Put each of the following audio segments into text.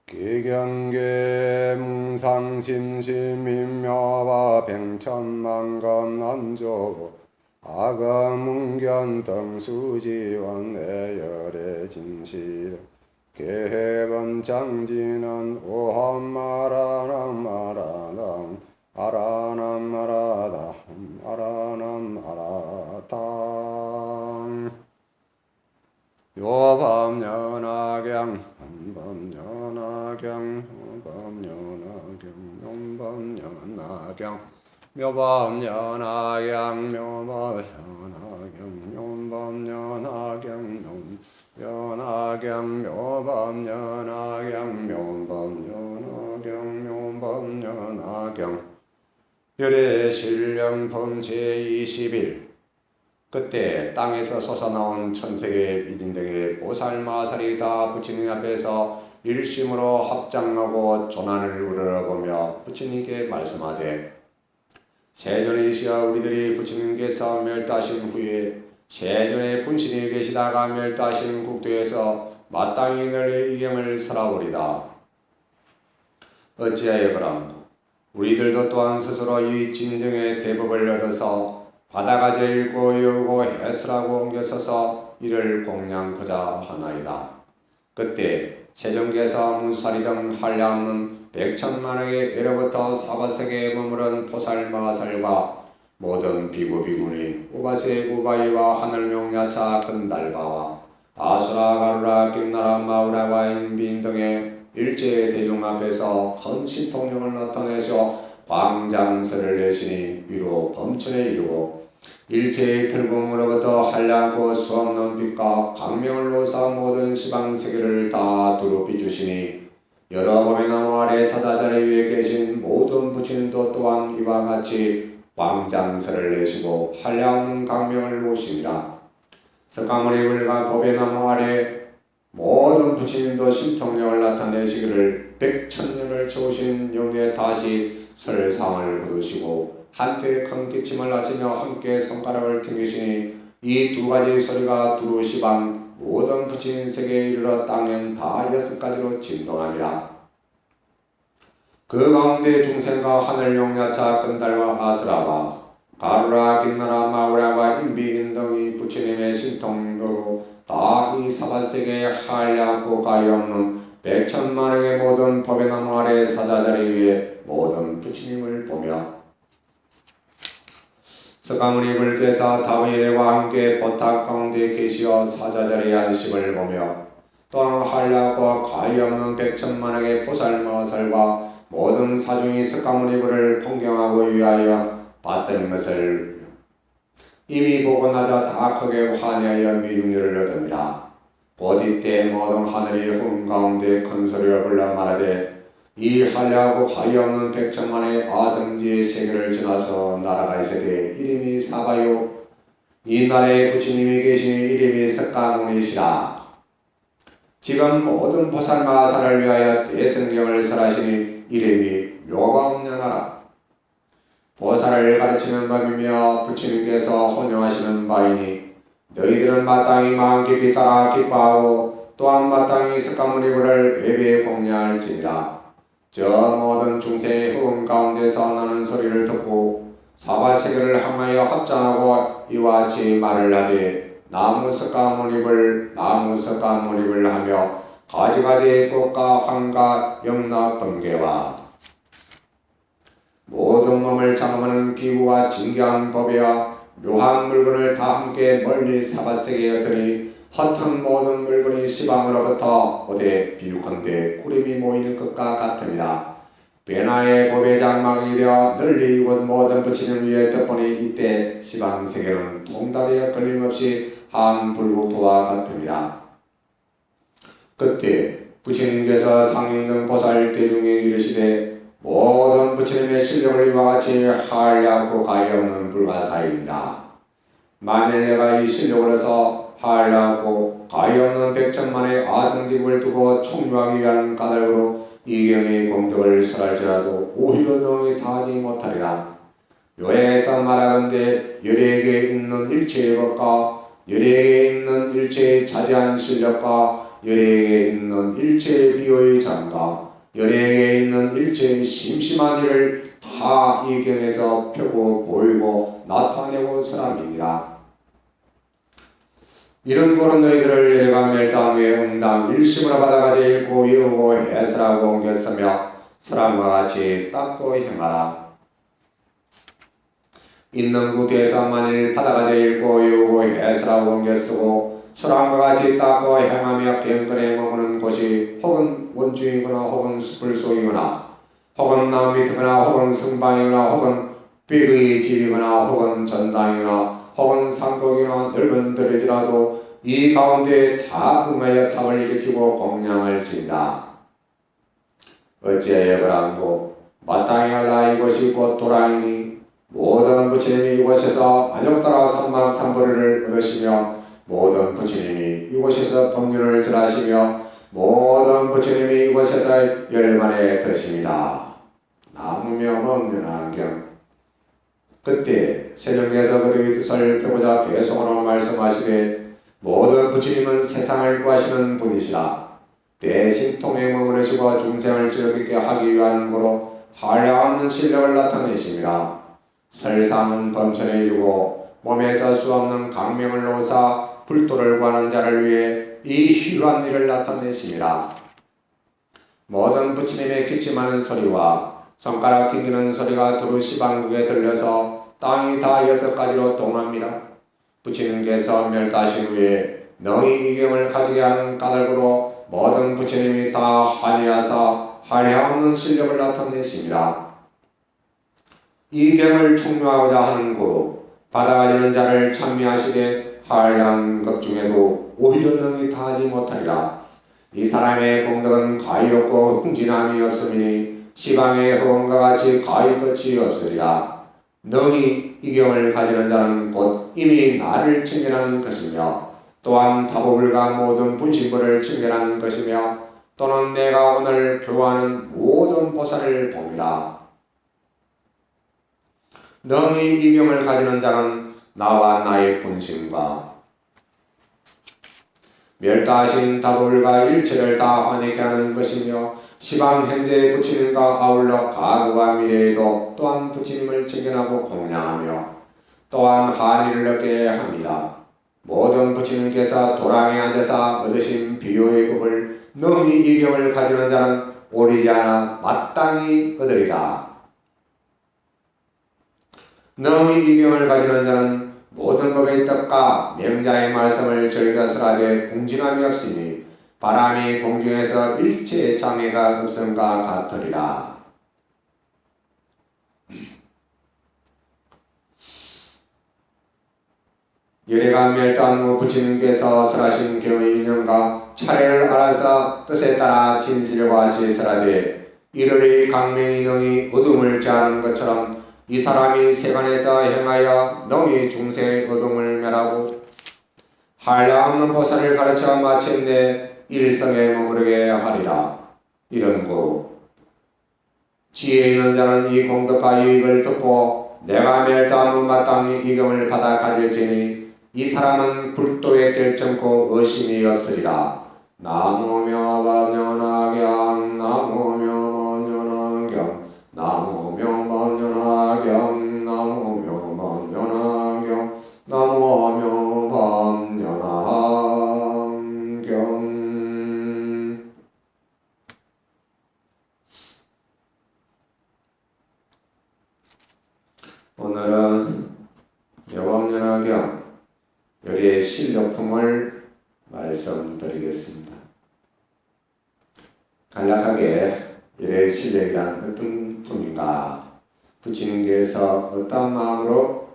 기경계 뭉상심심인묘와 백천만건 안조 아가문견 등수지원 내열의 진실 개해번장지는 오함마라남 마라남 아라남 마라담 아라남 마라담 요밤연하경 한밤연하경 요밤연하경 용밤연하경 묘밤연하경 묘밤연하경 용밤연하경 용연하경 묘밤연하경 묘밤연하경 용밤연하경 열애신령품 제21 그때 땅에서 솟아나온 천세계 미진 등의 보살마살이 다 부처님 앞에서 일심으로 합장하고 조난을 우러러보며 부처님께 말씀하되 세존이시여 우리들이 부처님께서 멸도하신 후에 세존의 분신이 계시다가 멸도하신 국도에서 마땅히 널리 이경을 설하오리다. 어찌하여 그럼 우리들도 또한 스스로 이 진정의 대법을 얻어서 바다가 제일고 여우고 해스라고 옮겨서서 이를 공양하자 하나이다. 그때 세종께서 문수사리 등 한량없는 백천만억의 예로부터 사바세계에 머무른 보살마살과 모든 비구비구니 우바세 우바이와 하늘명야차 근달바와 아수라 가루라 김나라 마우라와 인빈 등의 일제 대중 앞에서 큰 신통력을 나타내셔 광장설을 내시니 위로 범천에 이르고 일체의 틀공으로부터 한량고 수없는 빛과 광명을 놓사 모든 시방세계를 다 두루 비추시니 여러 범의 나무 아래 사자자리 위에 계신 모든 부처님도 또한 이와 같이 광장설을 내시고 한량없는 광명을 놓으시니라. 석가모니불과 법의 나무 아래 모든 부처님도 신통력을 나타내시기를 백천년을 채우신 영에 다시 설상을 거두시고 한때 큰 기침을 하시며 함께 손가락을 튕기시니 이 두 가지 소리가 두루 시방 모든 부처님 세계에 이르러 땅엔 다 6가지로 진동하니라. 그 가운데 중생과 하늘용야차 근달과 아스라와 가루라 김나라 마우라와 인비인 등이 부처님의 신통력으로 다 이 사바세계에 한량고 가리없는 백천만억의 모든 법의 나무 아래 사자자리 위에 모든 부처님을 보며 석가모니 불께서 다윗과 함께 보탁 가운데 계시어 사자자리 안심을 보며 또한 한량고 가리없는 백천만억의 보살마살과 모든 사중이 석가모니 불을 공경하고 위하여 받드는 것을 이미 보고 나자 다 크게 환희하여 미중렬을 얻으니라. 곧 이때 모든 하늘이 흥가운데 큰 소리로 불러 말하되 이 한량하고 가리없는 백천만의 아성지의 세계를 지나서 나라가 있으되 이름이 사바요 이 나라에 부처님이 계시니 이름이 석가모니시라. 지금 모든 보살마살을 위하여 대성경을 설하시니 이름이 묘광연하라. 보살을 가르치는 법이며 부처님께서 혼용하시는 바이니 너희들은 마땅히 마음 깊이 따라 기뻐하고 또한 마땅히 석가모니불을 예배에 공양할지니라. 저 모든 중생의 흑음 가운데서 나는 소리를 듣고 사바세계를 향하여 합장하고 이와 같이 말을 하되 나무 석가모니불 나무 석가모니불 하며 가지가지의 꽃과 황과 영락 번개와 모든 몸을 장엄하는 기구와 진귀한 법이와 묘한 물건을 다 함께 멀리 사바세계에 얻으니 헛한 모든 물건이 시방으로부터 어디 비육한데 구름이 모이는 것과 같으니라. 변화의 법의 장막이 되어 널리 이곳 모든 부처님 위에 덮으니 이때 시방세계는 통다리에 걸림없이 한 불국토와 같으니라. 그때 부처님께서 상인등 보살 대중에 이르시되 모든 부처님의 실력을 이와 같이 한량하고 가리없는 불가사의이다. 만일 내가 이 실력으로서 한량하고 가리없는 백천만의 아성집을 두고 총명하기 위한 까닭으로 이경의 공덕을 설할지라도 오히려 능히 다하지 못하리라. 요에서 말하건대 열에게 있는 일체의 법과 열에게 있는 일체의 자제한 실력과 열에게 있는 일체의 비호의 장과 심심한 일을 다 이 경에서 펴고 보이고 나타내고 사람입니다. 이런 고른 너희들을 내가 멸당 후에 응당 일심으로 받아가지 읽고 이으고 해설하고 옮겼으며 사람과 같이 닦고 행하라. 있는 구대에서 만일 받아가지 읽고 이으고 해설하고 옮겨쓰고 사람과 같이 닦고 행하며 경건에 머무는 곳이 혹은 원주이거나 혹은 숲을 속이거나 혹은 나무 밑이거나 혹은 성방이거나 혹은 삐의 집이거나 혹은 전당이거나 혹은 산곡이나 넓은 들일지라도 이 가운데 다 응하여 탑을 일으키고 공양을 진다. 어찌하여 그러한고 마땅히 하라. 이것이 곧 도랑이니 모든 부처님이 이곳에서 안욕 따라 삼만삼보리를 얻으시며 모든 부처님이 이곳에서 법륜을 절하시며 모든 부처님이 이곳에서 열만에 드십니다. 나무며 법륜안경. 그때 세종께서 그들의 뜻을 펴고자 계속으로 말씀하시되 모든 부처님은 세상을 구하시는 분이시라. 대신 통에 머무르시고 중생을 즐겁게 하기 위한 거로 한량없는 실력을 나타내심이라. 설삼은 범천에 이루고 몸에서 수없는 강명을 놓으사 불도를 구하는 자를 위해 이 희유한 일을 나타내심이라. 모든 부처님의 기침하는 소리와 손가락 튕기는 소리가 두루 시방국에 들려서 땅이 다 6가지로 동합니다. 부처님께서 멸하신 후에 너희 이경을 가지게 하는 까닭으로 모든 부처님이 다 한의하사 한량없는 실력을 나타내십니다. 이 경을 총명하고자 하는 구 받아가지는 자를 찬미하시되 한량한 것 중에도 오히려 능히 다하지 못하리라. 이 사람의 공덕은 가히 없고 흥진함이 없으니 시방의 허공과 같이 가히 끝이 없으리라. 능히 이 경을 가지는 자는 곧 이미 나를 칭견하는 것이며 또한 다보불과 모든 분신벌을 칭견하는 것이며 또는 내가 오늘 교화하는 모든 보살을 봅니다. 능히 이 경을 가지는 자는 나와 나의 분신과 멸다하신 다보불과 일체를 다 환희케 하는 것이며 시방 현재의 부처님과 아울러 과거와 미래에도 또한 부처님을 칭견하고 공양하며 또한 한의를 얻게 합니다. 모든 부처님께서 도랑에 앉아서 얻으신 비교의 법을 능히 이 경을 가지는 자는 오리지 않아 마땅히 얻으리라. 능히 이 경을 가지는 자는 모든 법의 뜻과 명자의 말씀을 즐겨서라되 궁진함이 없으니 바람이 공중에서 일체의 장애가 없음과 같으리라. 열애가 멸도한 후 부처님께서 설하신 경의 인연과 차례를 알아서 뜻에 따라 진실과 제설하되 이르리 강명이 능히 어둠을 제하는 것처럼 이 사람이 세간에서 행하여 능히 중생의 어둠을 멸하고 한량없는 보살을 가르쳐 마침내 일성에 머무르게 하리라. 이런고 지혜 있는 자는 이 공덕과 유익을 듣고 내가 멸도한 후 마땅히 이 경을 받아 가질지니 이 사람은 불도에 결정코 의심이 없으리라. 나무며 번연하경 나무며 번연하경 나무며 번연하경 나무며 번연하경 나무며 번연하경. 오늘은 묘법연화경 열의 실력품을 말씀드리겠습니다. 간략하게 열의 실력이란 어떤 품인가, 부처님께서 어떤 마음으로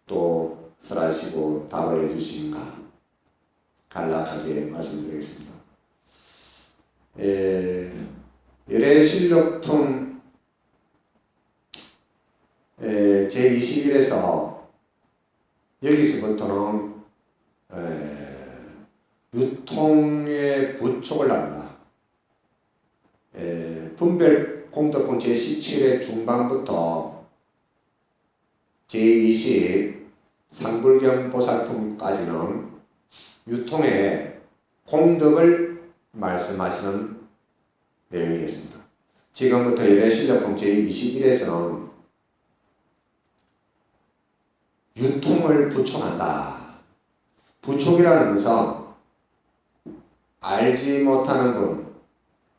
또 설하시고 답을 해주신가 간략하게 말씀드리겠습니다. 열의 실력품 제21에서 여기서부터는 유통의 부촉을 합니다. 분별 공덕품 제17의 중반부터 제20 상불경 보살품까지는 유통의 공덕을 말씀하시는 내용이겠습니다. 지금부터 예레실력품 제21에서는 유통을 부촉한다. 부촉이라는 것은 알지 못하는 분,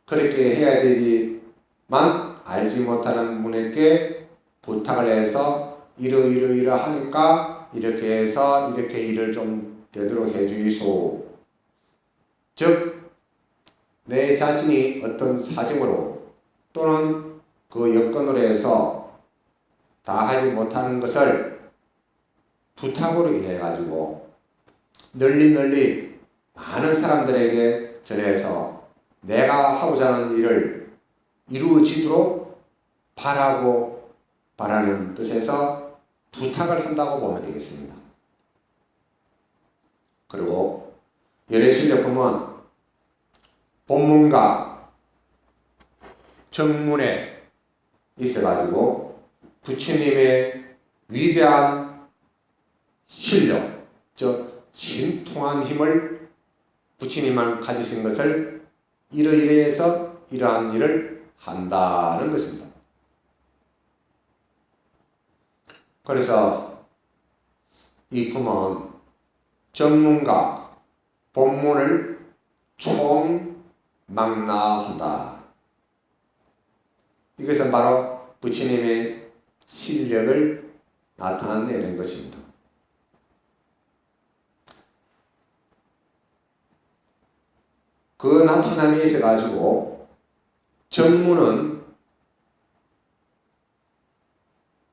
그렇게 해야 되지만 알지 못하는 분에게 부탁을 해서 이러하니까 이렇게 해서 이렇게 일을 좀 되도록 해주이소. 즉 내 자신이 어떤 사정으로 또는 그 여건으로 해서 다 하지 못하는 것을 부탁으로 인해 가지고 널리 많은 사람들에게 전해서 내가 하고자 하는 일을 이루어지도록 바라는 뜻에서 부탁을 한다고 보면 되겠습니다. 그리고 예레실력품은 본문과 정문에 있어가지고 부처님의 위대한 실력, 즉 신통한 힘을 부처님만 가지신 것을 이러이러해서 이러한 일을 한다는 것입니다. 그래서 이 품은 정문과 본문을 총망라한다. 이것은 바로 부처님의 실력을 나타내는 것입니다. 그 나타남에 있어 가지고 정문은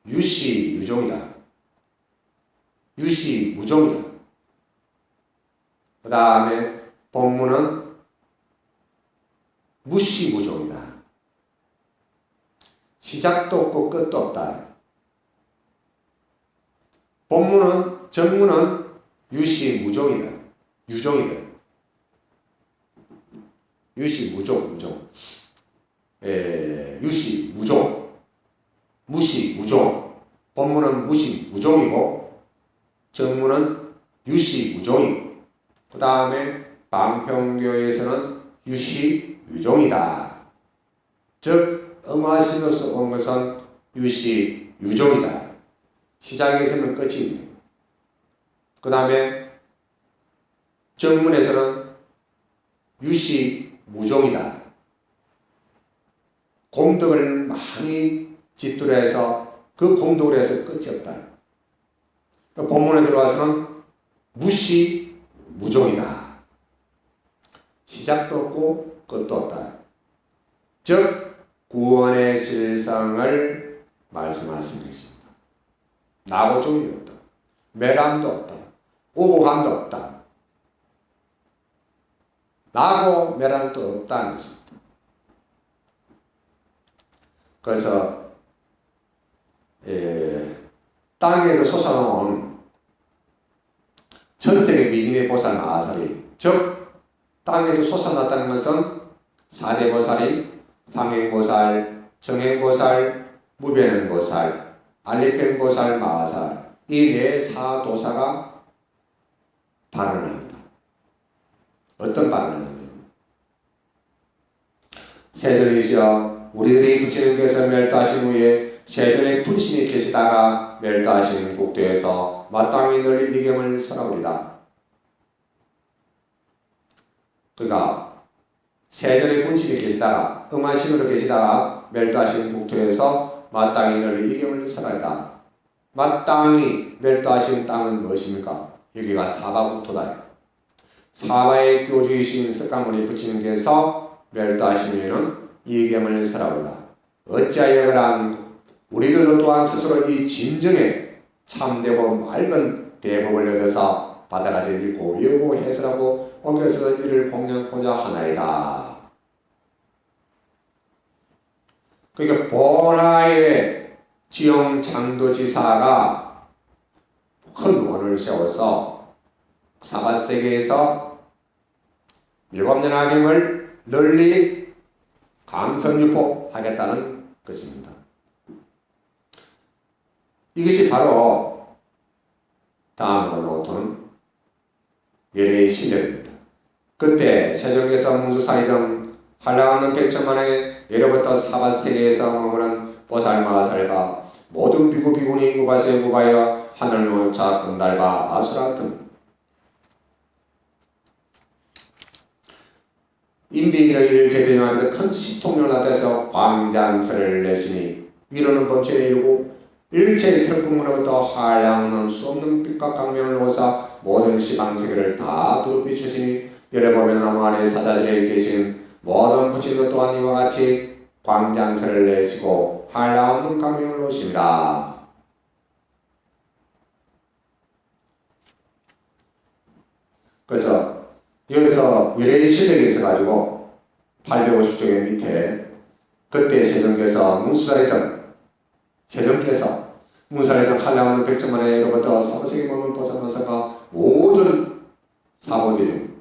유시유종이다. 유시무종이다. 그 다음에 본문은 무시무종이다. 시작도 없고 끝도 없다. 정문은 유시무종이다. 유종이다. 유시무종. 유시무종. 무시무종. 본문은 무시무종이고 정문은 유시무종이고 그 다음에 방평교에서는 유시유종이다. 즉 엄화신으로서 본 것은 유시유종이다. 시작에서는 끝이 있는. 그 다음에 정문에서는 유시무종이다. 공덕을 많이 짓도록 해서 그 공덕으로 해서 끝이 없다. 본문에 들어와서는 무시무종이다. 시작도 없고 끝도 없다. 즉 구원의 실상을 말씀하신 것입니다. 나고 종이 없다. 매란도 없다. 오고 감도 없다. 나고 매란도 없다는 것입니다. 그래서 땅에서 솟아나온 전세계 미진의 보살 마하살이, 즉 땅에서 솟아났다는 것은 사대보살이 상행보살, 정행보살, 무변행보살, 알리펜보살, 마하살 이 네 사도사가 발언을 합니다. 어떤 발언을 합니까? 세존이시여 우리들이 부처님께서 멸도하신 후에 세존의 분신이 계시다가 멸도하신 국도에서 마땅히 널리 이경을 설하오리다. 그러니까 세존의 분신이 계시다가 음한신으로 계시다가 멸도하신 국토에서 마땅히 널리 이경을 설하리다. 마땅히 멸도하신 땅은 무엇입니까? 여기가 사바국토다. 사바의 교주이신 석가모니 부처님께서 멸도하시면은 이경을 설하오리다. 어찌하여 그러한 우리들도 또한 스스로 이 진정에 참되고 맑은 대법을 얻어서 받아가지 읽고 외우고 해설하고 옮겨서 이를 공양하고자 하나이다. 그러니까 본하의 지용 장도지사가 큰 원을 세워서 사바세계에서 일곱년하경을 널리 강선유포하겠다는 것입니다. 이것이 바로 다음으로 나오는 예례의 실력입니다. 그때 세종에서 문수사리 등 한량하는 백천만의 예로부터 사밧 세계에서 머무는 보살마살과 모든 비구 비구니 우바세 우바여 하늘노차 금달바 아수라 등 인비의를 제대하면서 큰 시통을 하대서 광장설을 내시니 위로는 범죄에 이르고 일체의 털국으로부터 하양는 수 없는 빛과 강명을 오사 모든 시방세계를 다 두루 비추시니 열에 보면 나무 아래 사자들에 계신 모든 부친도 또한 이와 같이 광장설을 내시고 한량없는 강명을 오십니다. 그래서 여기서 유래의 실력이 있어가지고 850쪽의 밑에 그때 세종께서 문수살했던 세종께서 문수살했던 한량없는 백천만에로부터 사부세계 몸을 벗어나서가 모든 사보대중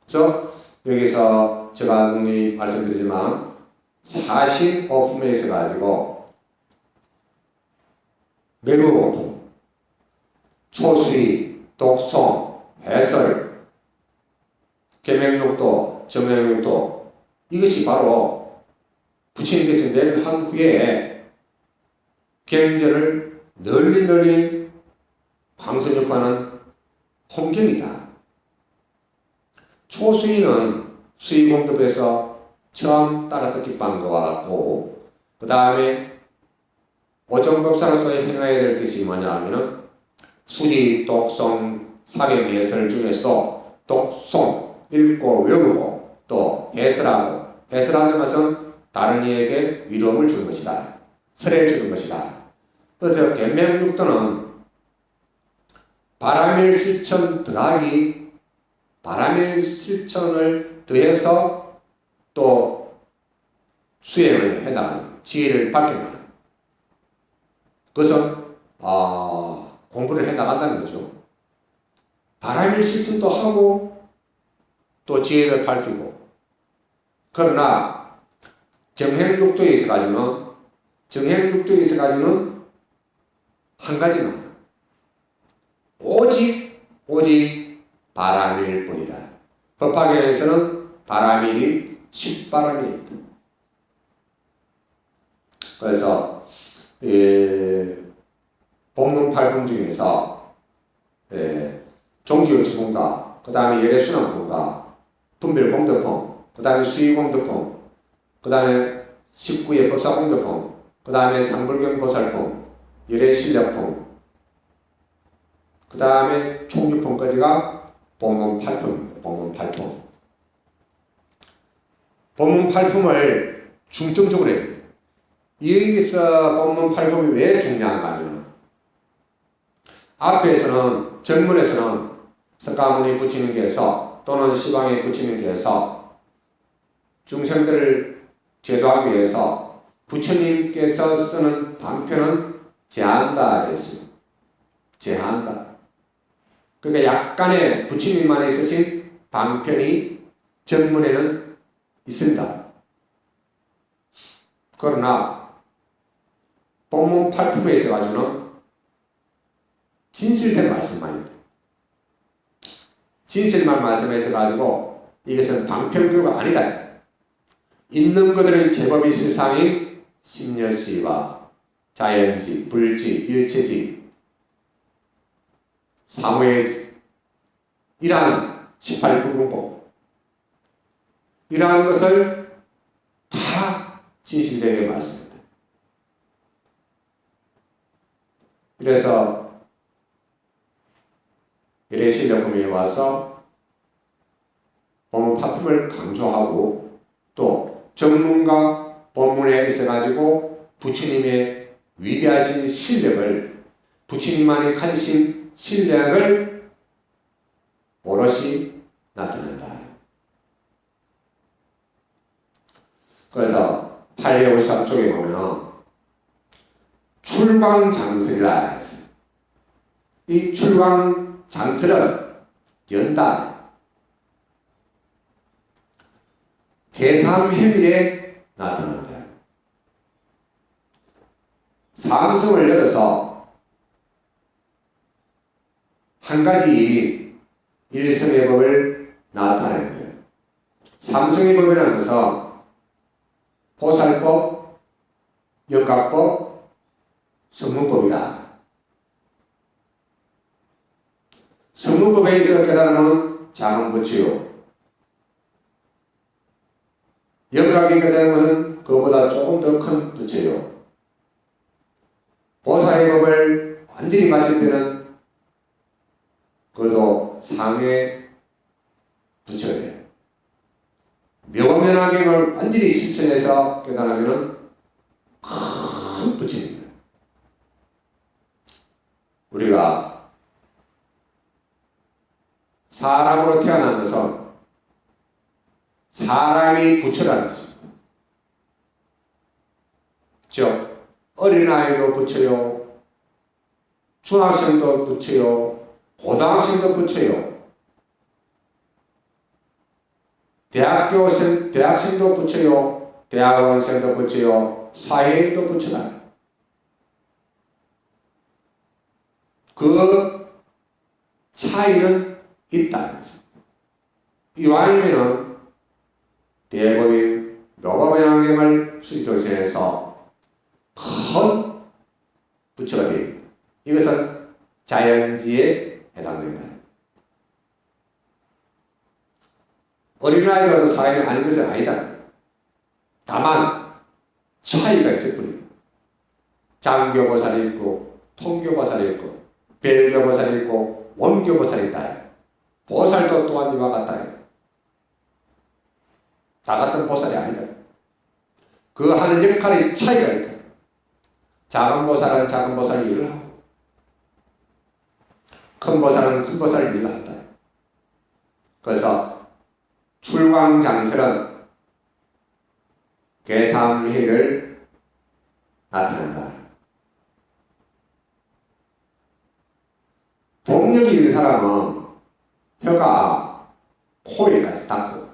그래서 여기서 제가 눈이 말씀드리지만 45품에 있어가지고 매루오품, 초수리, 독송, 해설, 계명육도, 정명육도 이것이 바로 부처님께서 내한 후에 경전을 널리 광선육하는 홍경이다. 초수위는 수위공급에서 처음 따라서 기뻐한 것과 같고 그 다음에 오정법사로서의 행해야 될 것이 뭐냐 하면은 수리, 독송, 사경, 예설 중에서도 독송, 읽고 외우고 또 해설하고 해설하는 것은 다른 이에게 위로움을 주는 것이다. 설해 주는 것이다. 그래서 견명육도는 바람일 실천 더하기 바람일 실천을 더해서 또 수행을 해나가는 지혜를 밝혀나가는 그것은 공부를 해나간다는 거죠. 바람일 실천도 하고 또 지혜를 밝히고 그러나 정행육도에 있어가지고는 한 가지는 오직 바람일 뿐이다. 법화경에서는 바람일이 10바람일이다. 그래서 법문 8품 중에서 종기의지분과 그 다음에 열애순환품과 분별공덕품 그 다음에 수의공덕품 그 다음에 19의 법사공덕품 그 다음에 상불경보살품 열애실력품 그 다음에 총유품까지가 법문 8품입니다. 법문 8품. 법문 8품을 중점적으로 해야 돼요. 여기서 법문 8품이 왜 중요한가 하면 앞에서는 전문에서는 석가모니 부처님께서 또는 시방의 부처님께서 중생들을 제도하기 위해서 부처님께서 쓰는 방편은 제한다 그랬어요. 제한다. 그러니까 약간의 부처님만이 쓰신 방편이 전문에는 있습니다. 그러나 법문 8품에 있어가지고는 진실된 말씀만 있다. 진실만 말씀해서가지고 이것은 방편교가 아니다. 있는 그들의 제법이 실상인 심려시와 자연지, 불지, 일체지, 사무의 이러한 18부공법 이러한 것을 다 진실되게 말씀합니다. 그래서 열애실력품에 와서 법문 8품을 강조하고 또 전문가 법문에 있어가지고 부처님의 위대하신 실력을 부처님만이 가지신 실력을 오롯이 나타낸다. 그래서 853쪽에 보면 출광장설이라 했어요. 이 출광장설은 연다. 제3행위에 나타난다. 삼성을 열어서 한 가지 일성의 법을 나타낸다. 삼성의 법이라는 것은 보살법, 역학법, 성문법이다. 성문법에 있어 깨달으면 작은 부처요. 역학이 깨달은 것은 그보다 조금 더 큰 부처요. 보살의 법을 완전히 마실 때는 그래도 상회 부처예요. 묘면화경을 완전히 실천해서 깨달으면 큰 부처입니다. 우리가 사람으로 태어난 것은 사람이 부처라는 것입니다. 즉 어린아이도 부처요, 중학생도 부처요, 고등학생도 부처요, 대학생도 부처요, 대학원생도 부처요, 사회인도 부처다. 그 차이는 있다. 이왕이면 대법인 로법양경을 수리도시에서 큰 부처가 되어 이것은 자연지에 해당된다. 어린아이가 와서 사람이 아닌 것은 아니다. 다만 차이가 있을 뿐입니다. 장교보살이 있고 통교보살이 있고 벨교보살이 있고 원교보살이 있다. 보살도 또한 이와 같다. 다 같은 보살이 아니다. 그 하는 역할의 차이가 있다. 작은 보살은 작은 보살 일을 하고 큰 보살은 큰 보살 일을 한다. 그래서 출광장설은 계삼회를 나타낸다. 동력이 있는 사람은 혀가 코에까지 닿고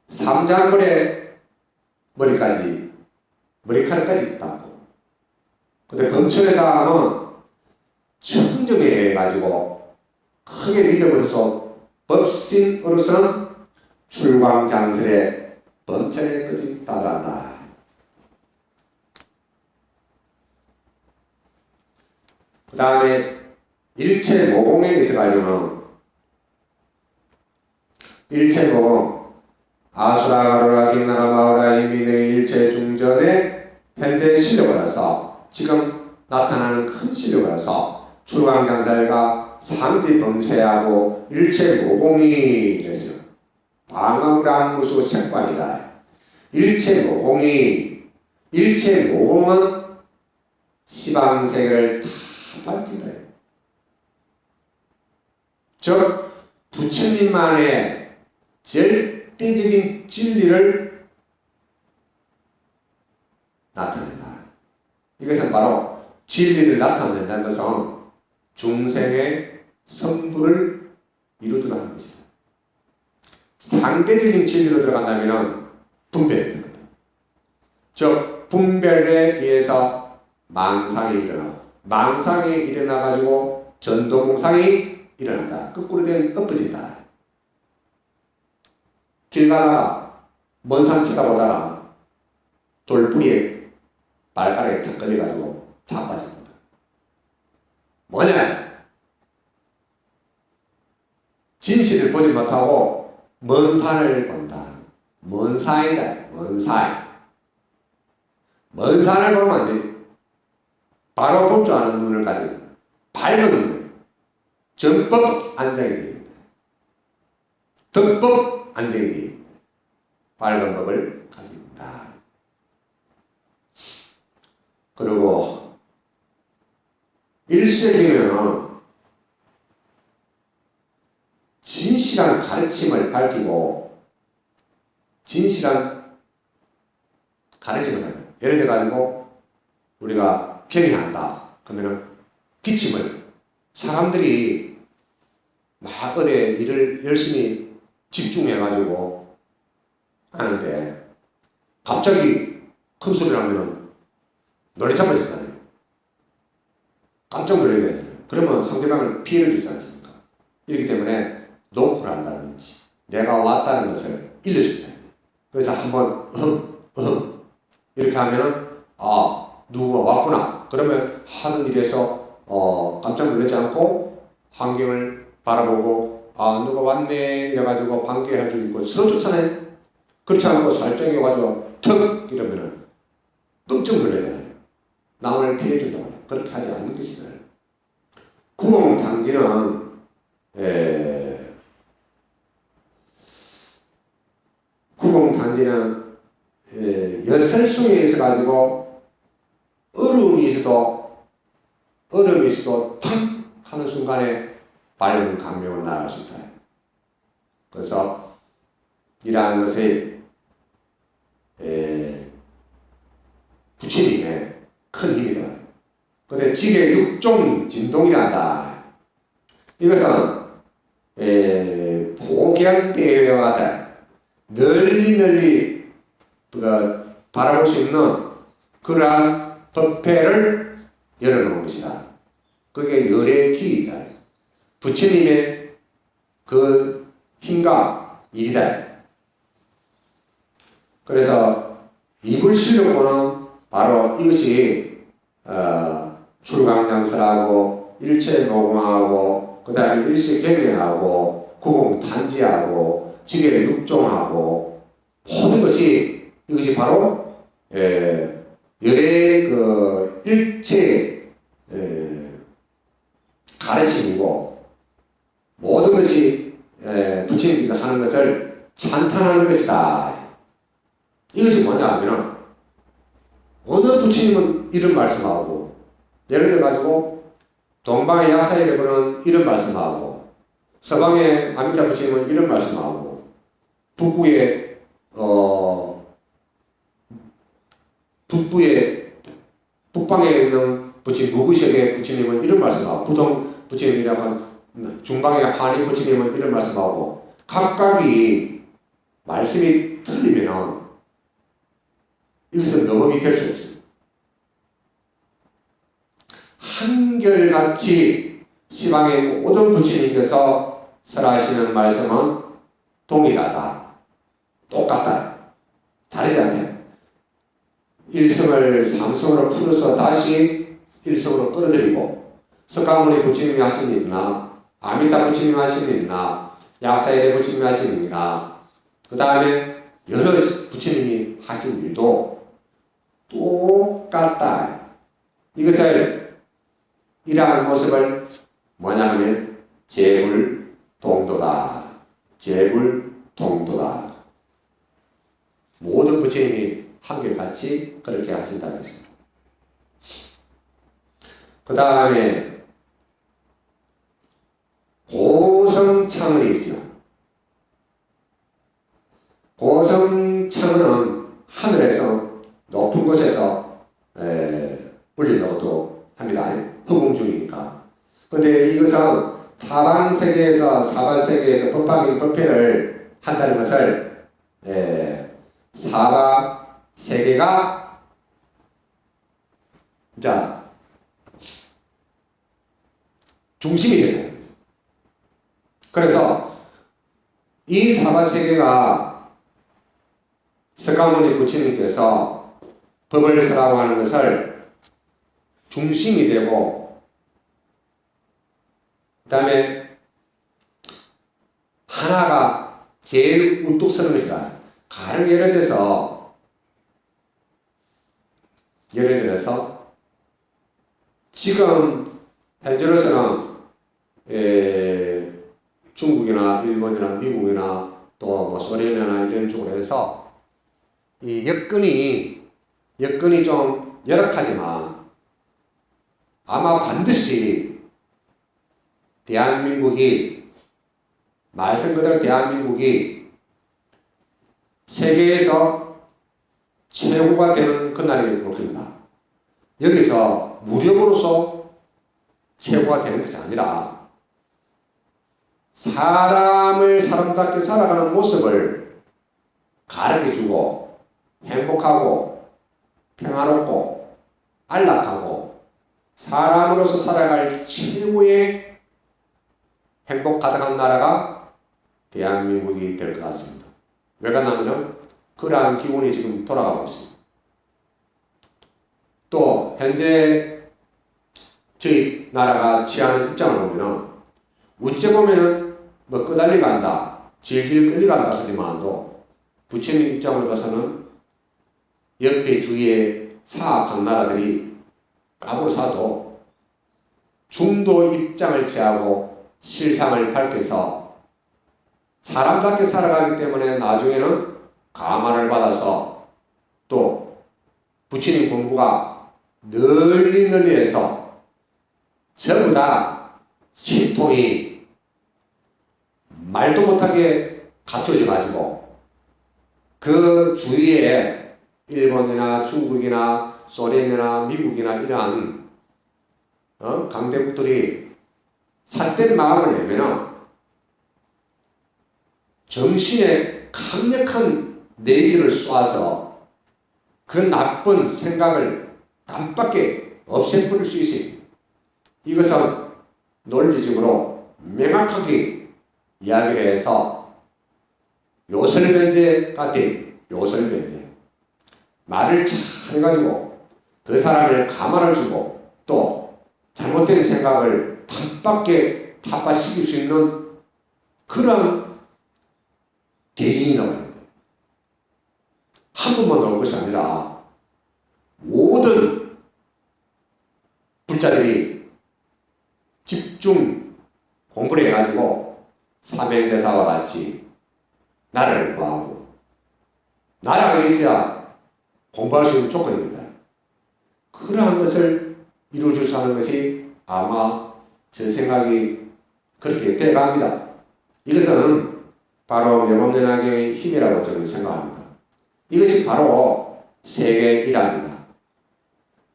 삼장골에 머리카락까지 닿고 근데 범천에 닿으면 청정해 가지고 크게 믿어버려서 법신으로서는 출광장설에 범천에 끝이 따라한다. 그 다음에 일체모공에 있어가지고는 일체모공 아수라가루라 킹나라 마우라 인민의 일체중전에 현재 실력을 지금 나타나는 큰 실력을 출광장설과 상지범세하고 일체모공이 됐어요. 방어무랑무수 색관이다. 일체모공은 시방세계를 다 밝힌다. 즉 부처님만의 절대적인 진리를 나타낸다. 이것은 바로 진리를 나타낸다는 것은 중생의 성불을 이루도록 것이다. 상대적인 진리로 들어간다면 분별이 됩니다. 즉 분별에 의해서 망상이 일어나가지고 전도공상이 일어난다. 거꾸로 된 엎어진다. 길 가다가 먼 산 쳐다보다가 돌뿌리에 발가락에 탁 걸려가지고 자빠집니다. 뭐냐? 진실을 보지 못하고 먼 산을 본다. 먼 산이다. 먼 산. 먼 산을 보면 안 돼. 바로 볼 줄 아는 눈을 가지고 밝은 눈. 정법 안정이 됩니다. 덕법 안정이 됩니다. 밝은 법을 가집니다. 그리고 일세기는 진실한 가르침을 밝히고 진실한 가르침을 밝히고 예를 들어가지고 우리가 경영한다. 그러면은 기침을 사람들이 막 어디 일을 열심히 집중해가지고 하는데 갑자기 큰 소리 나면은 노래 잡아지잖아요. 깜짝 놀라게 되잖아요. 그러면 상대방을 피해를 주지 않습니까? 이렇기 때문에 노크를 한다든지 내가 왔다는 것을 일러준다. 그래서 한번 이렇게 하면은 누가 왔구나. 그러면 하던 일에서 깜짝 놀라지 않고 환경을 바라보고 누가 왔네 이래가지고 반겨해주고 있고 서로 좋잖아요. 그렇지 않고 설정해가지고 턱 이러면은 끔찍 놀라잖아요. 남을 피해준다고. 그렇게 하지 않는 것이다. 구공단기는 구공단기는 엿설숭에 있어가지고 어려움이 있어도 탁 하는 순간에 밝은 감명을 나갈 수 있다. 그래서 이러한 것이 부처님의 큰 힘이다. 근데 지계 육종 진동이 난다. 이것은 보경대회와 같다. 널리 바라볼 수 있는 그러한 법회를 열어놓은 것이다. 그게 열의 기이다. 부처님의 그 힘과 일이다. 그래서 이불실력고는 바로 이것이 출강장설하고 일체노공하고 그 다음에 일시개명하고 구공단지하고 지계육종하고 모든 것이 이것이 바로 열의 그 일체 가르침이고 모든 것이 부처님께서 하는 것을 찬탄하는 것이다. 이것이 뭐냐 하면은 어느 부처님은 이런 말씀하고 예를 들어가지고 동방의 약사이레브는 이런 말씀하고 서방의 아미타 부처님은 이런 말씀하고 북방에 있는 부처님 무구석의 부처님은 이런 말씀하고 부동 부처님이라고 하는 중방의 한인 부처님은 이런 말씀하고 각각이 말씀이 틀리면은 이것은 너범이 될 수 없습니다. 한결같이 시방의 모든 부처님께서 설하시는 말씀은 동일하다. 똑같다. 다르지 않다. 일성을 삼성으로 풀어서 다시 일성으로 끌어들이고 석가모니 부처님이 하신 일이나 아미타 부처님이 하신 일이나 약사이레 부처님이 하신 일이나 그 다음에 여러 부처님이 하신 일도 똑같다. 이것을 이러한 모습을 뭐냐면 재불동도다. 재불동도다. 모든 부처님이 한결같이 그렇게 하신다고 했습니다. 그 다음에 고성창언이 있어요. 고성창언은 하늘에서 높은 곳에서 울려오도록 합니다. 허공 중이니까. 근데 이것은 타방세계에서 사바세계에서 법화경 법회를 한다는 것을 사바세계가 중심이 되는 거예요. 그래서 이 사바세계가 석가모니 부처님께서 법을 설하고 하는 것을 중심이 되고 그 다음에 하나가 제일 우뚝 서는 것이다. 가령 예를 들어서 지금 현재로서는 중국이나 일본이나 미국이나 또 뭐 소련이나 이런 쪽으로 해서 이 여건이 좀 열악하지만 아마 반드시 대한민국이 말씀 그대로 대한민국이 세계에서 최고가 되는 그날이 올 겁니다. 여기서 무력으로서 최고가 되는 것이 아니라 사람답게 살아가는 모습을 가르쳐주고 행복하고 평화롭고 안락하고 사람으로서 살아갈 최고의 행복 가득한 나라가 대한민국이 될 것 같습니다. 왜 그러냐면 그러한 기운이 지금 돌아가고 있습니다. 현재 저희 나라가 취하는 입장을 보면은 우째 보면은 뭐 끄달리 간다, 질질 끌려간다 하지만도 부처님 입장을 봐서는 옆에 주위에 사악한 나라들이 까불어사도 중도 입장을 취하고 실상을 밝혀서 사람답게 살아가기 때문에 나중에는 감화를 받아서 또 부처님 공부가 널리 해서 전부 다 신통이 말도 못하게 갖춰져 가지고 그 주위에 일본이나 중국이나 소련이나 미국이나 이러한 강대국들이 삿된 마음을 내면은 정신에 강력한 내지를 쏴서 그 나쁜 생각을 깜빡게 없애버릴 수 있습니다. 이것은 논리적으로 명확하게 이야기를 해서 요설변제 같은 요설변제 말을 잘 해가지고 그 사람을 감화를 주고 또 잘못된 생각을 단박에 타파시킬 수 있는 그런 대인이라고 합니다. 한 번만 나올 것이 아니라 모든 불자들이 집중 공부를 해가지고 삼행대사와 같이 나라를 구하고 나라가 있어야 공부할 수 있는 조건입니다. 그러한 것을 이루어줄 수 하는 것이 아마 제 생각이 그렇게 돼갑니다. 이것은 바로 명엄연화경의 힘이라고 저는 생각합니다. 이것이 바로 세계일화입니다.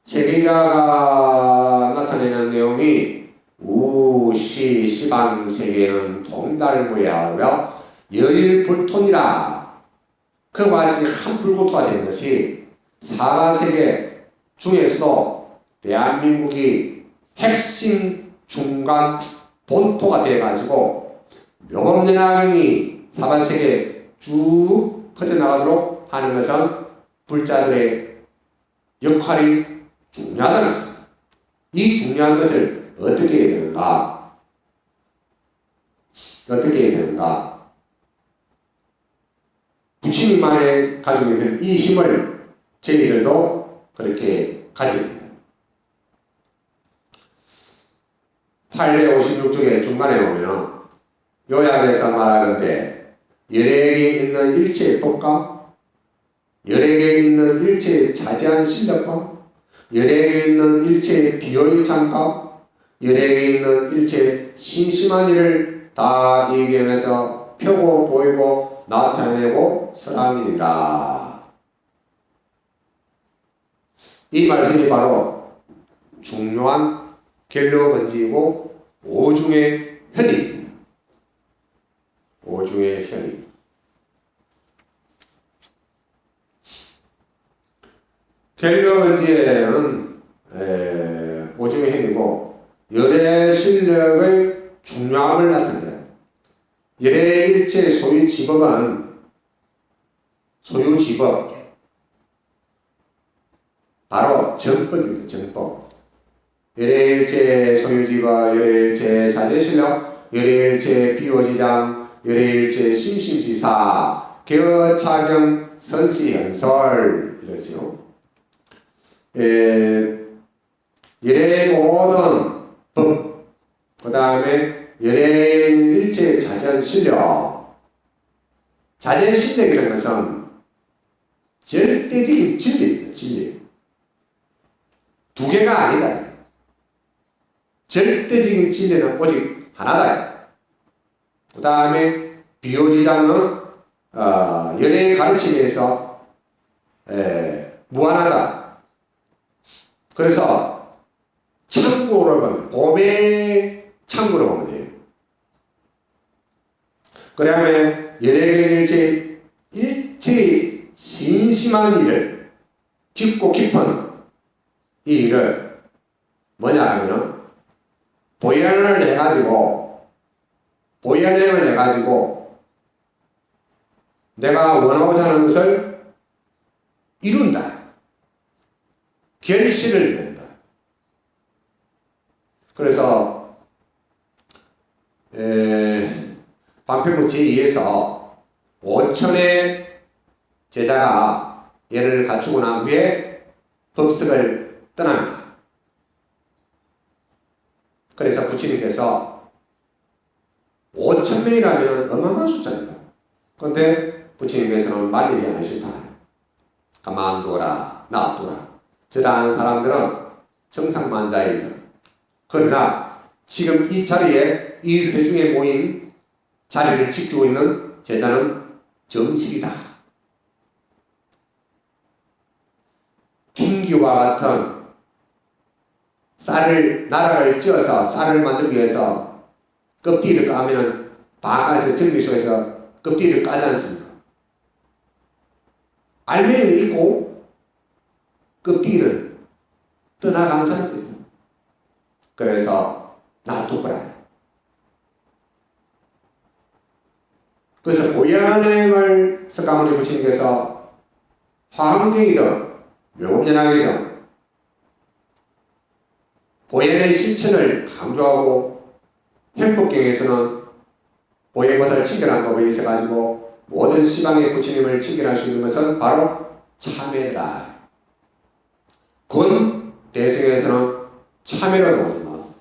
세계일화가 나타내는 내용이 우시 시방 세계는 동달무야하며 열일불통이라 그와 같이 한 불고토가 된 것이 사세계 중에서도 대한민국이 핵심 중간 본토가 되어가지고 명엄연화경이 사반세계에 쭉 퍼져나가도록 하는 것은 불자들의 역할이 중요하다는 것입니다. 이 중요한 것을 어떻게 해야 되는가? 어떻게 해야 되는가? 부처님만의 가지고 있는 이 힘을 저희들도 그렇게 가지고 있습니다. 856쪽의 중간에 보면 요약해서 말하건대 열애에 있는 일체의 법과 열애에 있는 일체의 자제한 실력과 열애에 있는 일체의 비효의 장과 열애에 있는 일체의 심심한 일을 다 이겨내서 펴고 보이고 나타내고 설함이니라. 이 말씀이 바로 중요한 결론번지이고 오중의 현입니다. 오중의 현입. 결론번지에는 오중의 현이고 열의 실력의 중요함을 나타낸다. 열의 일체 소유 지법은 소유 지법 바로 정법입니다. 정법. 열애일체 소유지와 열애일체 자제실력, 열애일체 비오지장, 열애일체 심심지사, 개어차경 선시현설 이랬어요. 열애의 모든 법, 그 다음에 열애의 일체 자제한 실력. 자제한 실력이라는 것은 절대적인 진리입니다. 진리. 두 개가 아니다. 절대적인 진리는 오직 하나다. 그 다음에 비효지장은 열애의 가르침에서 무한하다. 그래서 참고로 보면 봄의 참고로 보면 돼요. 그 다음에 열애의 일체의 신심한 일을 깊고 깊은 이 일을 뭐냐 하면은 보연을 해가지고 내가 원하고자 하는 것을 이룬다. 결실을 낸다. 그래서 방편문 제2에서 5천의 제자가 예를 갖추고 난 후에 법석을 떠납니다. 그래서 부처님께서 5,000명이라면 어마어마한 숫자입니다. 그런데 부처님께서는 말리지 않으셨다. 가만두어라, 놔두어라. 저러한 사람들은 정상만자이다. 그러나 지금 이 자리에 이 회중에 모인 자리를 지키고 있는 제자는 정식이다. 핑기와 같은 나라를 찧어서 쌀을 만들기 위해서 껍질을 까면 바깥에서 정비소에서 껍질을 까지 않습니까? 알맹이를 입고 껍질을 떠나간 사람들입니다. 그래서 놔두거라. 그래서 고연행을 석가모니 부처님께서 화엄경이든 묘법연학이든 보현의 실천을 강조하고 행법경에서는 보현것을 친결한 법에 있어가지고 모든 시방의 부처님을 친결할 수 있는 것은 바로 참회라. 군 대승에서는 참회로 나오지만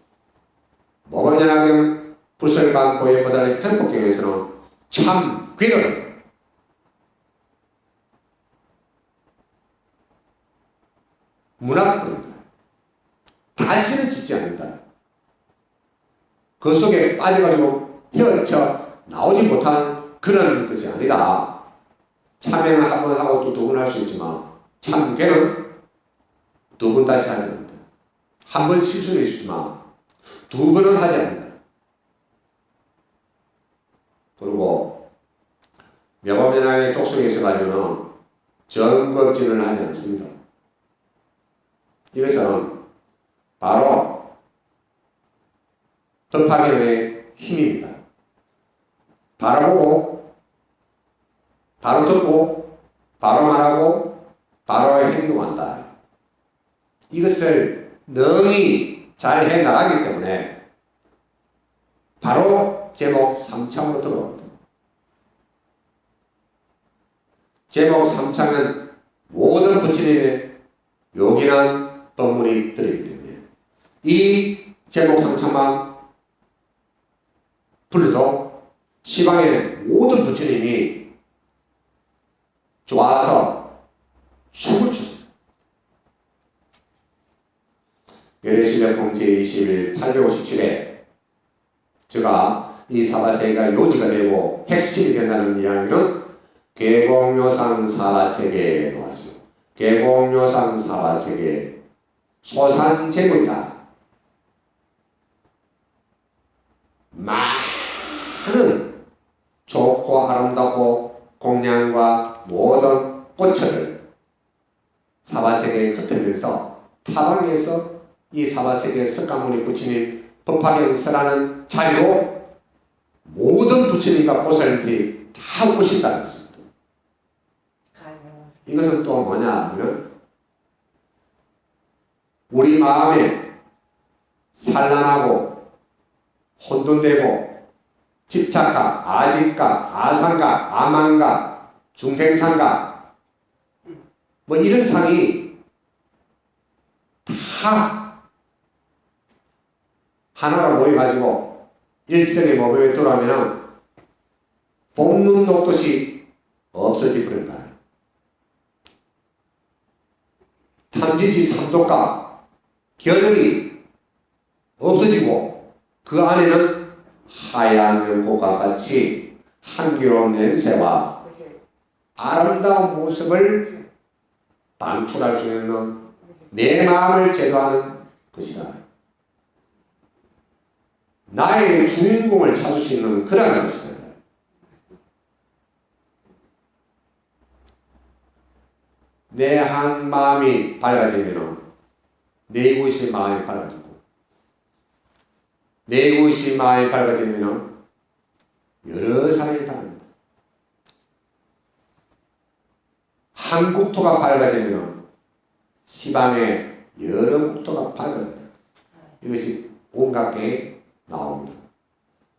모범연학경 불설방 보현것을 행법경에서는 참귀를 문학입니다. 다시는 짓지 않는다. 그 속에 빠져가지고 헤어쳐 나오지 못한 그런 것이 아니다. 참회는 한 번 하고 또 두 번 할 수 있지만 참괴는 두 번 다시 하지 않는다. 한 번 실수를 있지만 두 번은 하지 않는다. 그리고 명화면항의 독성에 있어가지고는 전겁진을 하지 않습니다. 이것은 바로 법화경의 힘입니다. 바로 보고, 바로 듣고, 바로 말하고, 바로 행동한다. 이것을 능히 잘 해나가기 때문에 바로 제목 3창으로 들어옵니다. 제목 3창은 모든 부처님의 요긴한 법문이 들어있기 때문에 이 제목 3창만 불러도 시방의 모든 부처님이 좋아서 춤을 췄어요. 열애실력품 제21 857에 제가 이 사바세계가 요지가 되고 핵심이 된다는 이야기는 계공묘상 사바세계에 놓았어요. 계공묘상 사바세계 소산제물이다. 많은 좋고 아름답고 공양과 모든 꽃을 사바세계에 흩으면서 타방에서 이 사바세계 석가모니 부처님 법화경서라는 자리로 모든 부처님과 보살님들이 다 오신다는 것입니다. 이것은 또 뭐냐 하면 우리 마음에 산란하고 혼돈되고 집착각, 아집각, 아상각, 아망각, 중생상각 뭐 이런 상이 다 하나로 모여가지고 일생의 몸에 들어가면 볶는 녹듯이 없어지 버린다. 탐진치 삼독각 결이 없어지고 그 안에는 하얀 연꽃과 같이 향기로운 냄새와 아름다운 모습을 방출할 수 있는 내 마음을 제도하는 것이다. 나의 주인공을 찾을 수 있는 그런 것이다. 내 한 마음이 밝아지면 내 이웃의 마음이 밝아지고 내 이웃의 마음이 밝아지면 여러 사람이 밝아집니다. 한 국토가 밝아지면 시방의 여러 국토가 밝아집니다. 이것이 온갖 게 나옵니다.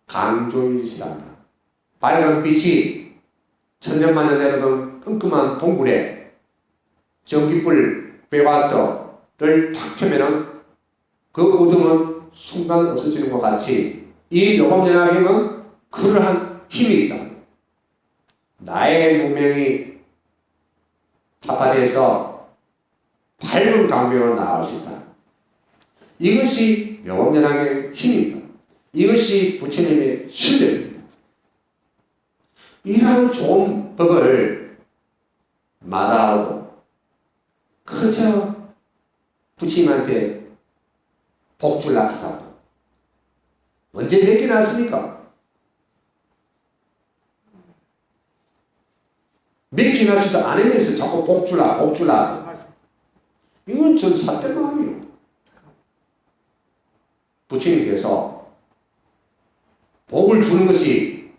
강조일시랍니다. 밝은 빛이 천년만년 내려던 끔끔한 동굴에 전기불 배와 떡을 탁 펴면은 그 어둠은 순간 없어지는 것 같이 이 묘법연화경은 그러한 힘이 있다. 나의 문명이 타파리에서 밝은 강명으로 나아갈 수 있다. 이것이 묘법연화경의 힘입니다. 이것이 부처님의 신뢰입니다. 이러한 좋은 법을 마다하고 그저 부처님한테 복줄 낳기사고 언제 몇개 났습니까? 몇 개 낳지도 않으면서 자꾸 복줄라 이건 전 삿된 마음이에요. 부처님께서 복을 주는 것이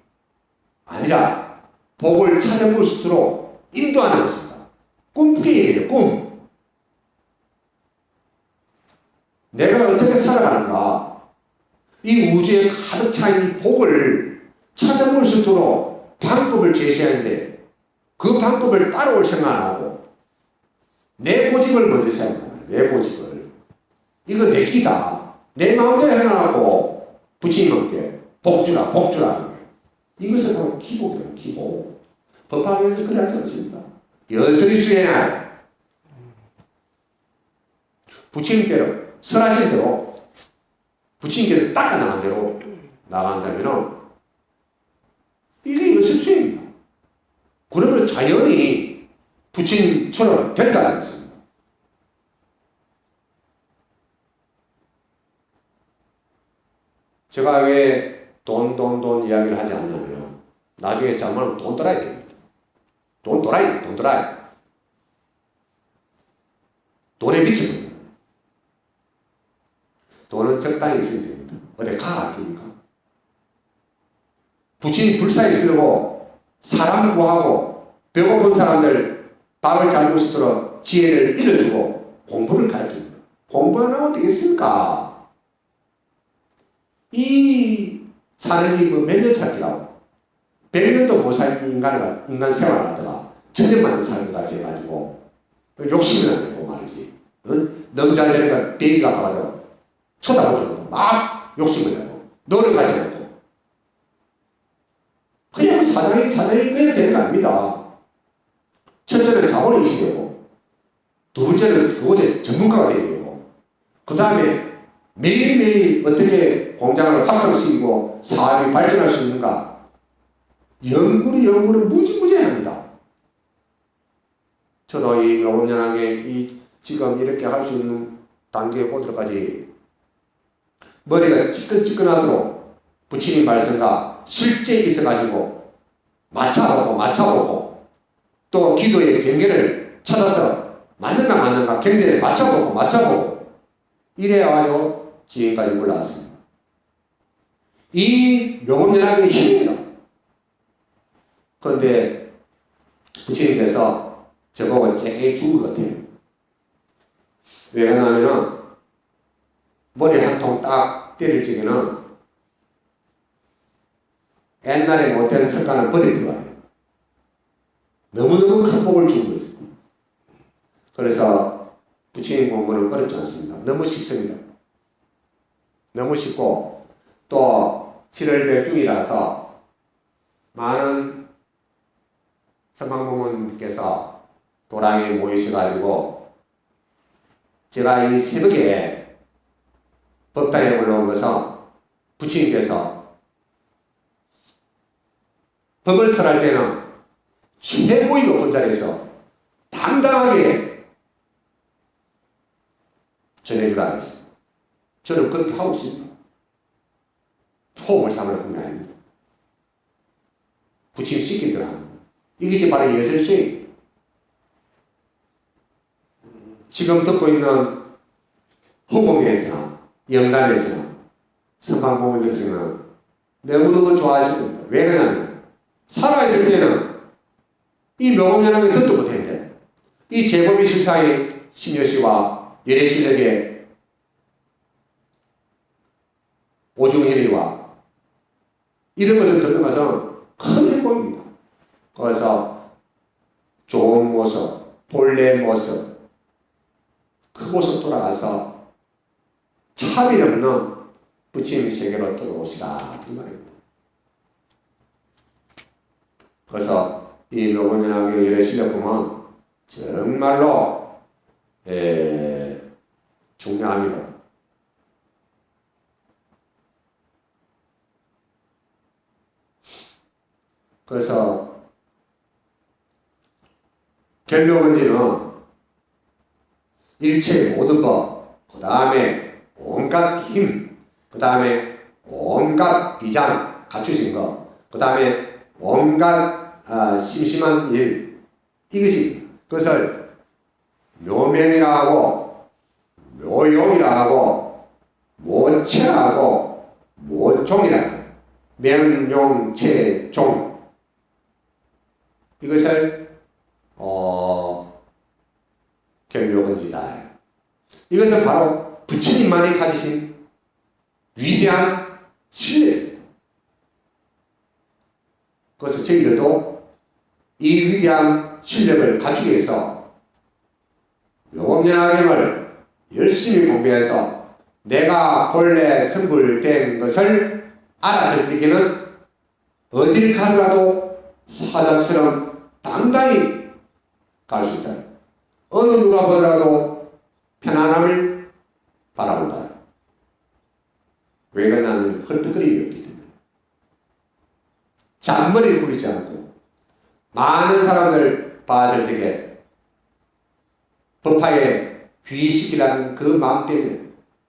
아니라 복을 찾아볼 수 있도록 인도하는 것입니다. 꿈꾸게 해요. 꿈. 내가 어떻게 살아가는가, 이 우주에 가득 차인 이 복을 찾아볼 수 있도록 방법을 제시하는데 그 방법을 따라올 생각 안 하고 내 고집을 먼저 생각합니다. 내 고집을. 이거 내 기다. 내 마음대로 해놔고 부처님께 복주라 복주라. 이것을 바로 기복이에요. 기복. 법화에서 그래 하지 않습니다. 여설히 수행하라. 부처님께로 설하신 대로 부처님께서 닦아나간 대로 나간다면 이게 여설수행입니다. 그러면 자연히 부처님처럼 된다는 것입니다. 제가 왜 돈 이야기를 하지 않냐면 나중에 정말 돈 돌아야 됩니다. 돈 돌아야. 돈에 미칩니다. 돈은 적당히 있으면 됩니다. 어디 가 아닙니까? 부처님 불사에 쓰고 사람 구하고 배고픈 사람들 밥을 잘 먹을 수 있도록 지혜를 일러주고 공부를 가르칩니다. 공부 안 하면 되겠습니까? 이 사는 게 몇 년 살기라고 100년도 못 살 인간 생활을 하다가 천년만년 사는 것 같이 해가지고 욕심이 안 되고 말이지. 응? 너무 잘 되니까 돼지가 가가지고 쳐다보고 막 욕심을 내고 노력하지 않고 그냥 사장이 그냥 되는 거 아닙니다. 첫째는 자본인이 되고 두 번째는 그곳에 전문가가 되야 되고 그 다음에 매일매일 어떻게 공장을 확장시키고 사업이 발전할 수 있는가 연구를 무지무지해야 합니다. 저도 이 묘법연화계 지금 이렇게 할 수 있는 단계에 오도록까지 머리가 찌끈찌끈하도록 부처님 말씀과 실제 있어가지고 맞춰보고 또 기도의 경계를 찾아서 맞는가 경계를 맞춰보고 이래가지고 지금까지 올라왔습니다. 이 묘법연화계의 힘입니다. 그런데 부처님께서 저보고 쨍 죽을 것 같아요. 왜 그러냐면은 머리 한 통 딱 때릴 적에는 옛날에 못된 습관을 버릴 거예요. 너무너무 큰 복을 주고 있어요. 그래서 부처님 공부는 어렵지 않습니다. 너무 쉽습니다. 너무 쉽고 또 7월 백중이라서 많은 선방부모님께서 도량에 모이셔가지고 제가 이 새벽에 법당에 올라온 것은 부처님께서 법을 설할 때는 최고의 높은 자리에서 당당하게 전해주라 했습니다. 저는 그렇게 하고 있습니다. 포옹을 잡으러 한 게 아닙니다. 부처님 시킨 대로 합니다. 이것이 바로 예설수행입니다. 지금 듣고 있는 후공에서나 영단에서나 선방공원에서는 너무너무 좋아하십니다. 왜 그러냐면 살아있을 때는 이 묘법연화계 듣도 못했는데 이 제법이 실사의 심여씨와 예례실에게 오중현이와 이런 것을 듣는 것은 큰 행복입니다. 그래서 좋은 모습, 본래 모습, 그 모습 돌아가서 차별 없는 부처님 세계로 들어오시라 이 말입니다. 그래서 이 묘군연하게 열애실력 보면 정말로 중요합니다. 그래서 결론은지는 일체 모든 것, 그 다음에 온갖 힘, 그 다음에 온갖 비장 갖추신 것, 그 다음에 온갖 심심한 일, 이것이 그것을 묘명이라 하고 묘용이라 하고 모체라 하고 모종이라 하고 명용체종 이것을 결묘건지다. 이것은 바로 부처님만이 가지신 위대한 신뢰. 그래서 저희들도 이 위대한 실력을 갖추기 위해서 묘법연화경을 열심히 공부해서 내가 본래 선불된 것을 알았을 때에는 어딜 가더라도 사자처럼 당당히 갈 수 있다. 어느 누가 보더라도 편안함을 바라본다. 왜 그러냐면 헐떡거림이 없기 때문에. 잔머리를 굴리지 않고 많은 사람들 봤을 때에 법화에 귀의식이라는 그 마음 때문에,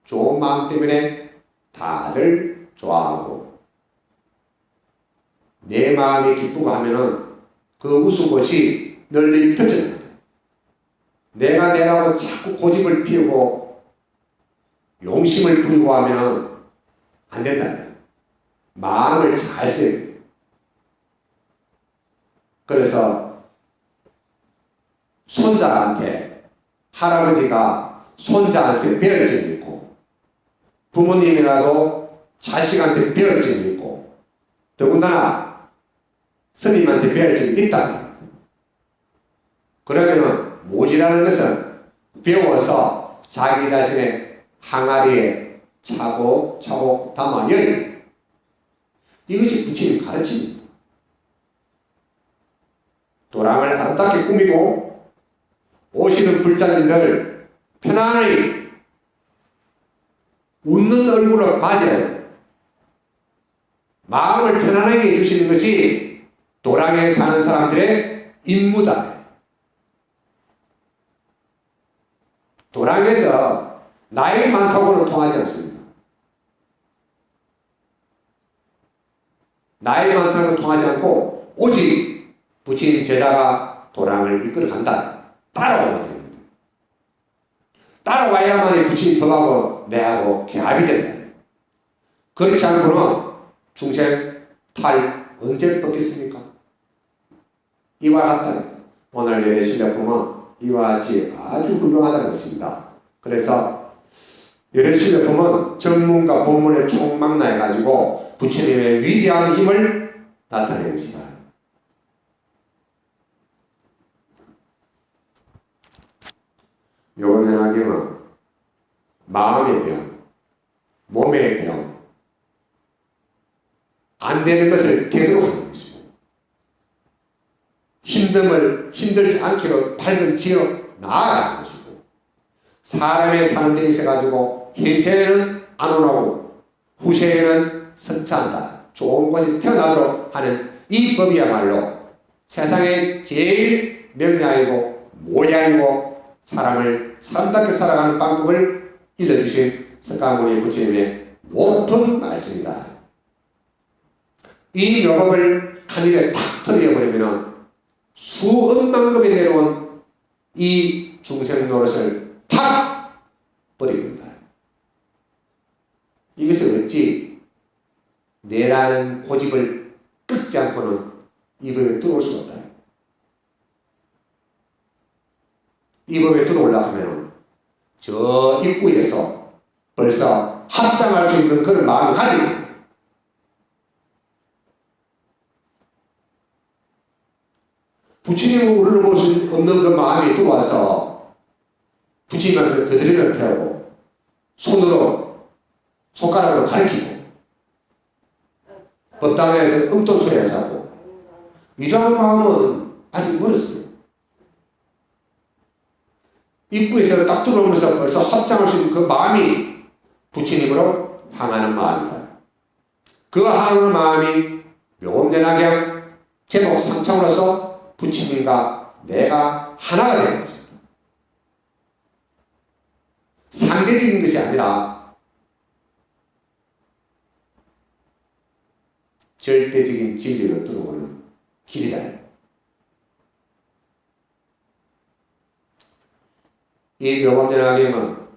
좋은 마음 때문에 다들 좋아하고 내 마음이 기쁘고 하면은 그 웃음꽃이 널리 펼쳐집니다. 내가 내라고 자꾸 고집을 피우고 용심을 부리고 하면 안 된다. 마음을 잘 써야 돼요. 그래서 손자한테, 할아버지가 손자한테 배울 점이 있고 부모님이라도 자식한테 배울 점이 있고 더군다나 스님한테 배울 점이 있다. 그러면 모지라는 것은 배워서 자기 자신의 항아리에 차곡차곡 담아 여기. 이것이 부처님 가르침입니다. 도랑을 아름답게 꾸미고 오시는 불자님들 편안히 웃는 얼굴로 맞아야 돼요. 마음을 편안하게 해주시는 것이 도랑에 사는 사람들의 임무다. 도랑에서 나이 많다고는 통하지 않습니다. 나이 많다고는 통하지 않고 오직 부처님 제자가 도랑을 이끌어 간다. 따라오면 됩니다. 따라와야만이 부처님 법하고 내하고 개합이 된다. 그렇지 않고는 중생 탈 언제 뻗겠습니까? 이와 같다. 오늘 예의 실력품은 이와 같이 아주 훌륭하다는 것입니다. 그래서 열애실력품은 전문가 본문에 총망라해가지고 부처님의 위대한 힘을 나타내는 것이다. 묘법연화경은 마음의 병, 몸의 병, 안 되는 것을 되도록 하는 것이고 힘들지 않기로 밝은 지어 나아가는 것이고 사람의 사는 데 있어가지고 현세에는 안 오나고 후세에는 선차한다. 좋은 곳에 태어나도록 하는 이 법이야말로 세상에 제일 명량이고 모량이고 사람을 사람답게 살아가는 방법을 일러주신 석가모니 부처님의 높은 말씀이다. 이 묘법을 한 입에 탁 터뜨려버리면 수억만 급에 내려온 이 중생 노릇을 탁 버립니다. 이것을 어찌 내라는 고집을 끊지 않고는 이 법에 들어올 수가 없다. 이 법에 들어오려고 하면 저 입구에서 벌써 합장할 수 있는 그런 마음을 가지고 부처님은 우리를 볼 수 없는 그 마음이 들어와서 부처님한테 그들을 펴고 손가락으로 가리키고 법당에서 엉뚱소리를 하고 이러한 마음은 아직 멀었어요. 입구에서 딱 들어오면서 벌써 합장할 수 있는 그 마음이 부처님으로 향하는 마음이다. 그 향하는 마음이 묘법연화경 제목 3창으로서 부처님과 내가 하나가 되는 것입니다. 상대적인 것이 아니라 절대적인 진리로 들어오는 길이다. 이 묘법연화경은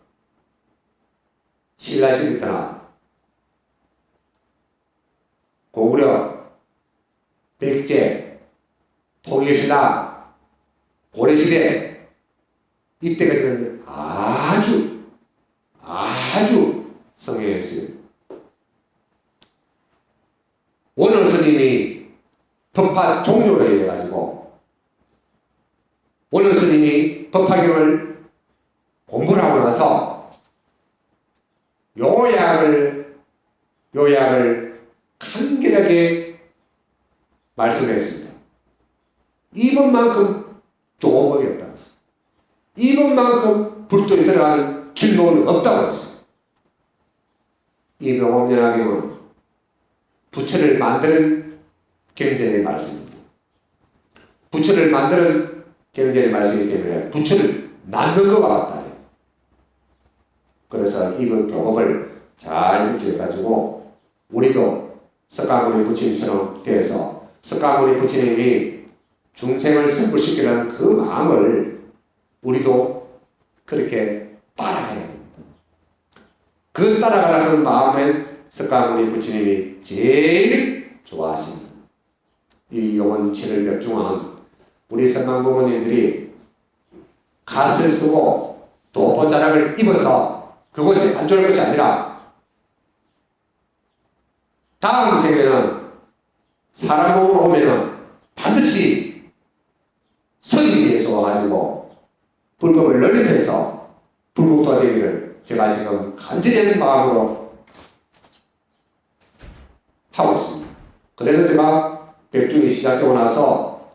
신라시대 때나 고구려, 백제, 통일신라, 고려시대 이때까지는 아주 성행했어요. 원흥 스님이 법화 종료를 해가지고 원흥 스님이 법화경을 공부를 하고 나서 요약을 간결하게 말씀했습니다. 이것만큼 좋은 법이 없다고 했어요. 이것만큼 불도에 들어가는 길로는 없다고 했어요. 이 묘법연화경은 부처를 만드는 경전의 말씀입니다. 부처를 만드는 경전의 말씀이기 때문에 부처를 낳는 것과 같다. 그래서 이 교법을 잘 익혀가지고 우리도 석가모니 부처님처럼 되어서 석가모니 부처님이 중생을 성불시키는 그 마음을 우리도 그렇게 따라가야 됩니다. 그 따라가는 마음엔 석가모니 부처님이 제일 좋아하십니다. 이 용언치를 멸중한 우리 석가모니들이 갓을 쓰고 도포자락을 입어서 그것이 안전할 것이 아니라 다음 생에는 사람 몸으로 오면은 반드시 서인위에서 와가지고 불법을 널리해서 불국토가 되기를 제가 지금 간절한 마음으로 하고 있습니다. 그래서 제가 백중이 시작되고 나서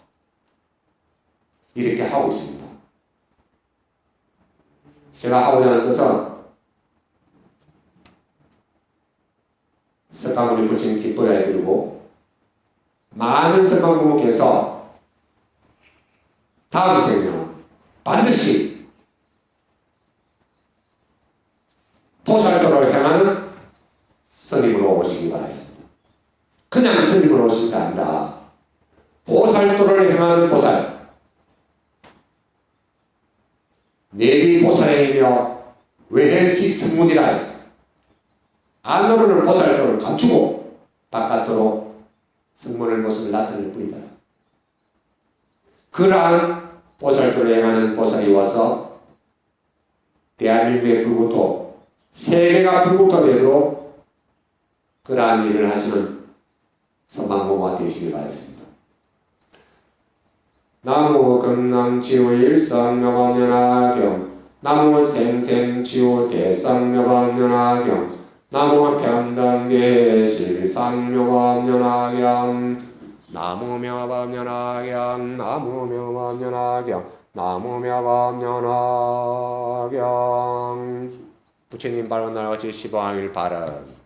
이렇게 하고 있습니다. 제가 하고자 하는 것은 석가모니 부처님 기뻐야 해드리고 많은 석가모니께서 다음 생에는 반드시 보살도를 향하는 스님으로 오시기 바라겠습니다. 그냥 스님으로 오시는 게 아니라 보살도를 향하는 보살, 내비보살이며 외행시 성문이라 했습니다. 안으로는 보살도를 감추고 바깥으로 성문의 모습을 나타낼 뿐이다. 그러한 보살도를 향하는 보살이 와서 대한민국의 불국토, 세계가 불국토가 되도록 그러한 일을 하시는 선망부모가 되시길 바랐습니다. 나무 금남지우일성묘법연화경 나무 생생지우대성묘법연화경 나무 평등계실상묘법연화경 나무묘법연화경 나무묘법연화경 나무묘법연화경 부처님 바로 날같이 시방일 바른